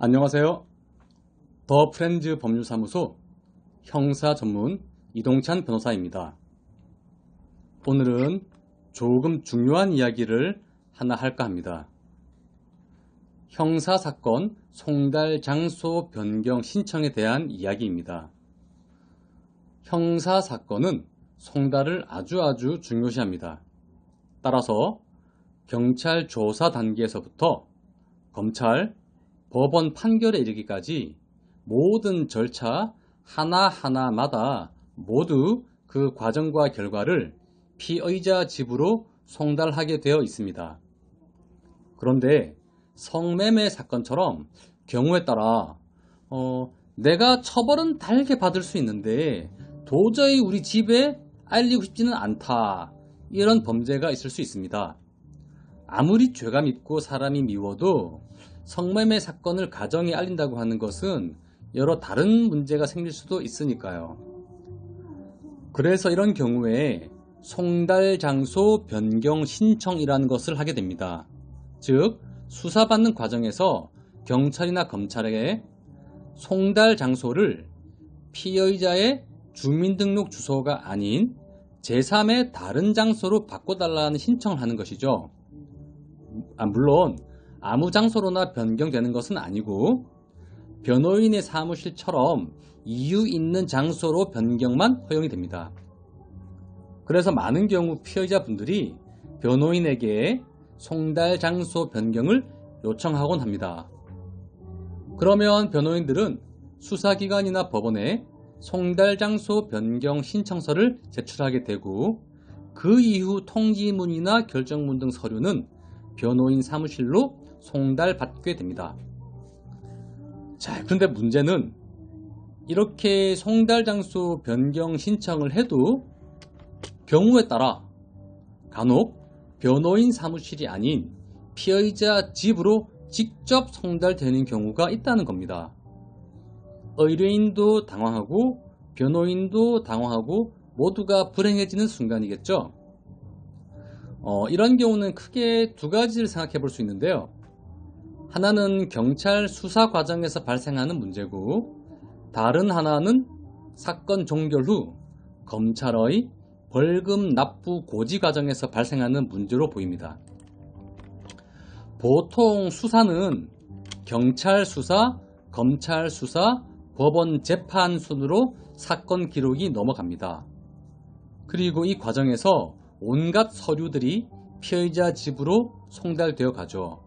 안녕하세요. 더 프렌즈 법률사무소 형사 전문 이동찬 변호사입니다. 오늘은 조금 중요한 이야기를 하나 할까 합니다. 형사사건 송달 장소 변경 신청에 대한 이야기입니다. 형사사건은 송달을 아주 중요시합니다. 따라서 경찰 조사 단계에서부터 검찰, 법원 판결에 이르기까지 모든 절차 하나하나마다 모두 그 과정과 결과를 피의자 집으로 송달하게 되어 있습니다. 그런데 성매매 사건처럼 경우에 따라 내가 처벌은 달게 받을 수 있는데 도저히 우리 집에 알리고 싶지는 않다, 이런 범죄가 있을 수 있습니다. 아무리 죄가 밉고 사람이 미워도 성매매 사건을 가정에 알린다고 하는 것은 여러 다른 문제가 생길 수도 있으니까요. 그래서 이런 경우에 송달 장소 변경 신청이라는 것을 하게 됩니다. 즉, 수사받는 과정에서 경찰이나 검찰에게 송달 장소를 피의자의 주민등록 주소가 아닌 제3의 다른 장소로 바꿔달라는 신청을 하는 것이죠. 물론 아무 장소로나 변경되는 것은 아니고 변호인의 사무실처럼 이유 있는 장소로 변경만 허용이 됩니다. 그래서 많은 경우 피해자분들이 변호인에게 송달 장소 변경을 요청하곤 합니다. 그러면 변호인들은 수사기관이나 법원에 송달 장소 변경 신청서를 제출하게 되고 그 이후 통지문이나 결정문 등 서류는 변호인 사무실로 송달받게 됩니다. 자, 그런데 문제는 이렇게 송달 장소 변경 신청을 해도 경우에 따라 간혹 변호인 사무실이 아닌 피의자 집으로 직접 송달되는 경우가 있다는 겁니다. 의뢰인도 당황하고 변호인도 당황하고 모두가 불행해지는 순간이겠죠. 이런 경우는 크게 두 가지를 생각해 볼 수 있는데요. 하나는 경찰 수사 과정에서 발생하는 문제고, 다른 하나는 사건 종결 후 검찰의 벌금 납부 고지 과정에서 발생하는 문제로 보입니다. 보통 수사는 경찰 수사, 검찰 수사, 법원 재판 순으로 사건 기록이 넘어갑니다. 그리고 이 과정에서 온갖 서류들이 피의자 집으로 송달되어 가죠.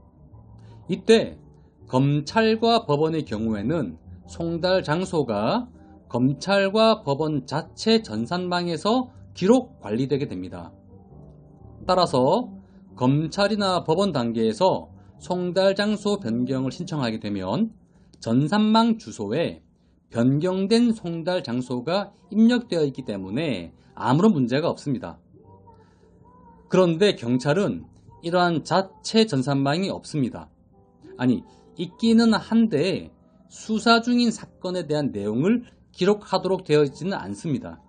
이때 검찰과 법원의 경우에는 송달 장소가 검찰과 법원 자체 전산망에서 기록 관리되게 됩니다. 따라서 검찰이나 법원 단계에서 송달 장소 변경을 신청하게 되면 전산망 주소에 변경된 송달 장소가 입력되어 있기 때문에 아무런 문제가 없습니다. 그런데 경찰은 이러한 자체 전산망이 없습니다. 아니, 있기는 한데 수사 중인 사건에 대한 내용을 기록하도록 되어 있지는 않습니다.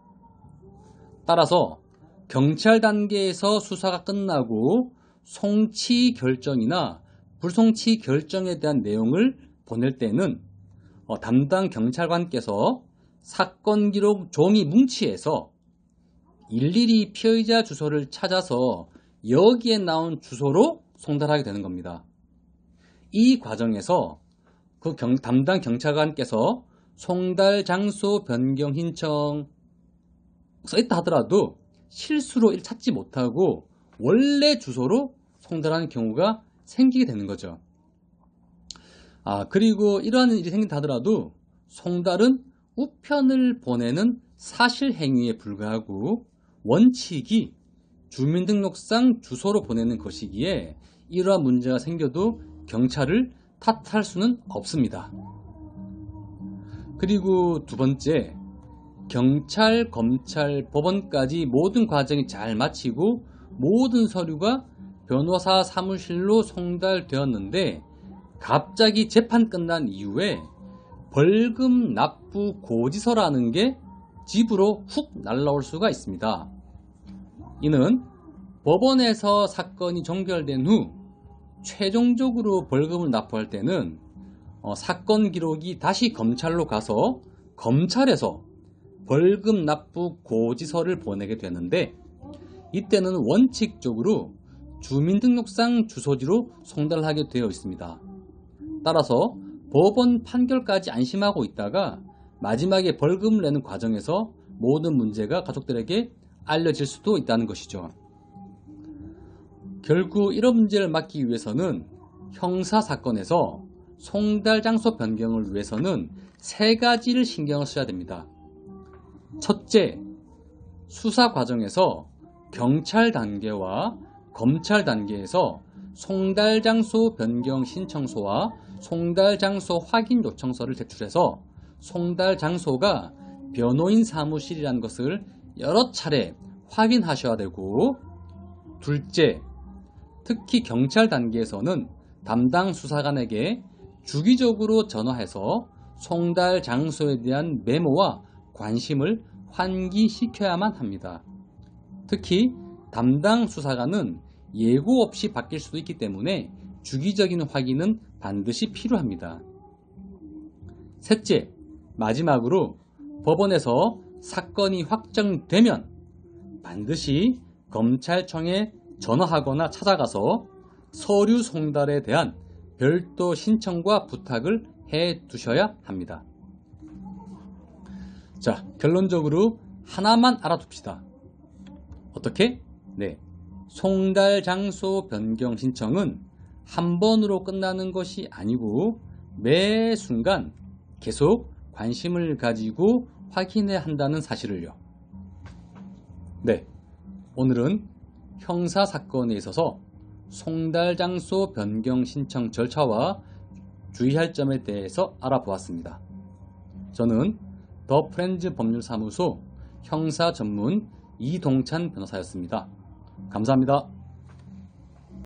따라서 경찰 단계에서 수사가 끝나고 송치 결정이나 불송치 결정에 대한 내용을 보낼 때는 담당 경찰관께서 사건 기록 종이 뭉치에서 일일이 피의자 주소를 찾아서 여기에 나온 주소로 송달하게 되는 겁니다. 이 과정에서 그 담당 경찰관께서 송달 장소 변경 신청 써있다 하더라도 실수로 찾지 못하고 원래 주소로 송달하는 경우가 생기게 되는 거죠. 그리고 이러한 일이 생긴다 하더라도 송달은 우편을 보내는 사실 행위에 불과하고 원칙이 주민등록상 주소로 보내는 것이기에 이러한 문제가 생겨도 경찰을 탓할 수는 없습니다. 그리고 두 번째, 경찰, 검찰, 법원까지 모든 과정이 잘 마치고 모든 서류가 변호사 사무실로 송달되었는데 갑자기 재판 끝난 이후에 벌금 납부 고지서라는 게 집으로 훅 날라올 수가 있습니다. 이는 법원에서 사건이 종결된 후 최종적으로 벌금을 납부할 때는 사건 기록이 다시 검찰로 가서 검찰에서 벌금 납부 고지서를 보내게 되는데, 이때는 원칙적으로 주민등록상 주소지로 송달하게 되어 있습니다. 따라서 법원 판결까지 안심하고 있다가 마지막에 벌금을 내는 과정에서 모든 문제가 가족들에게 알려질 수도 있다는 것이죠. 결국 이런 문제를 막기 위해서는 형사사건에서 송달 장소 변경을 위해서는 세 가지를 신경을 써야 됩니다. 첫째, 수사 과정에서 경찰 단계와 검찰 단계에서 송달 장소 변경 신청서와 송달 장소 확인 요청서를 제출해서 송달 장소가 변호인 사무실이라는 것을 여러 차례 확인하셔야 되고, 둘째, 특히 경찰 단계에서는 담당 수사관에게 주기적으로 전화해서 송달 장소에 대한 메모와 관심을 환기시켜야만 합니다. 특히 담당 수사관은 예고 없이 바뀔 수도 있기 때문에 주기적인 확인은 반드시 필요합니다. 셋째, 마지막으로 법원에서 사건이 확정되면 반드시 검찰청에 전화하거나 찾아가서 서류 송달에 대한 별도 신청과 부탁을 해 두셔야 합니다. 자, 결론적으로 하나만 알아둡시다. 어떻게? 네, 송달 장소 변경 신청은 한 번으로 끝나는 것이 아니고 매 순간 계속 관심을 가지고 확인해야 한다는 사실을요. 네, 오늘은 형사사건에 있어서 송달 장소 변경 신청 절차와 주의할 점에 대해서 알아보았습니다. 저는 더 프렌즈 법률사무소 형사 전문 이동찬 변호사였습니다. 감사합니다.